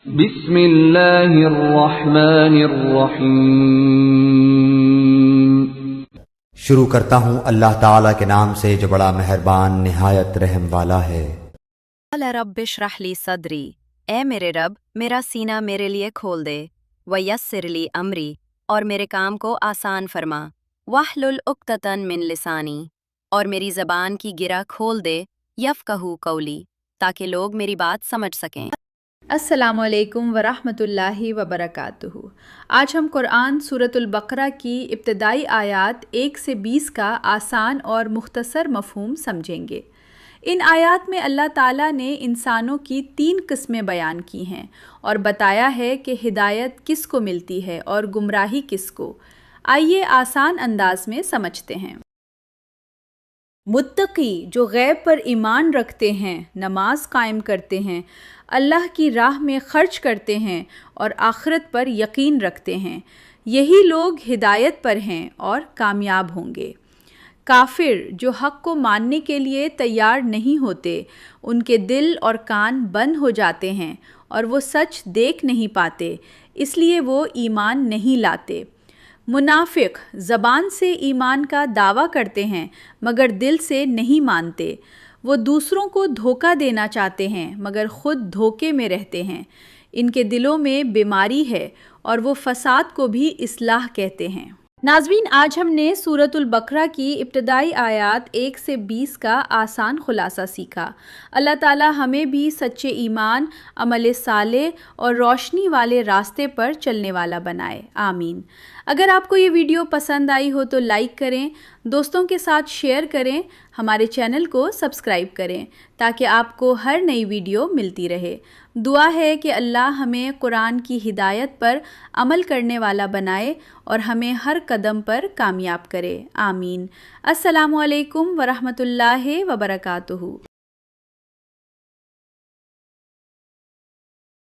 بسم اللہ الرحمن الرحیم۔ شروع کرتا ہوں اللہ تعالیٰ کے نام سے جو بڑا مہربان نہایت رحم والا ہے۔ قال رب اشرح لی صدری، اے میرے رب میرا سینہ میرے لیے کھول دے، ویسر لی امری، اور میرے کام کو آسان فرما، واحلل عقدۃ من لسانی، اور میری زبان کی گرہ کھول دے، یفقہوا قولی، تاکہ لوگ میری بات سمجھ سکیں۔ السلام علیکم ورحمۃ اللہ وبرکاتہ۔ آج ہم قرآن سورۃ البقرہ کی ابتدائی آیات 1 سے 20 کا آسان اور مختصر مفہوم سمجھیں گے۔ ان آیات میں اللہ تعالیٰ نے انسانوں کی 3 قسمیں بیان کی ہیں اور بتایا ہے کہ ہدایت کس کو ملتی ہے اور گمراہی کس کو۔ آئیے آسان انداز میں سمجھتے ہیں۔ متقی جو غیب پر ایمان رکھتے ہیں، نماز قائم کرتے ہیں، اللہ کی راہ میں خرچ کرتے ہیں اور آخرت پر یقین رکھتے ہیں، یہی لوگ ہدایت پر ہیں اور کامیاب ہوں گے۔ کافر جو حق کو ماننے کے لیے تیار نہیں ہوتے، ان کے دل اور کان بند ہو جاتے ہیں اور وہ سچ دیکھ نہیں پاتے، اس لیے وہ ایمان نہیں لاتے۔ منافق زبان سے ایمان کا دعویٰ کرتے ہیں مگر دل سے نہیں مانتے، وہ دوسروں کو دھوکہ دینا چاہتے ہیں مگر خود دھوکے میں رہتے ہیں، ان کے دلوں میں بیماری ہے اور وہ فساد کو بھی اصلاح کہتے ہیں۔ ناظرین، آج ہم نے سورۃ البقرہ کی ابتدائی آیات 1 سے 20 کا آسان خلاصہ سیکھا۔ اللہ تعالیٰ ہمیں بھی سچے ایمان، عمل صالح اور روشنی والے راستے پر چلنے والا بنائے، آمین۔ اگر آپ کو یہ ویڈیو پسند آئی ہو تو لائک کریں، دوستوں کے ساتھ شیئر کریں، ہمارے چینل کو سبسکرائب کریں تاکہ آپ کو ہر نئی ویڈیو ملتی رہے۔ دعا ہے کہ اللہ ہمیں قرآن کی ہدایت پر عمل کرنے والا بنائے اور ہمیں ہر قدم پر کامیاب کرے، آمین۔ السلام علیکم ورحمۃ اللہ وبرکاتہ۔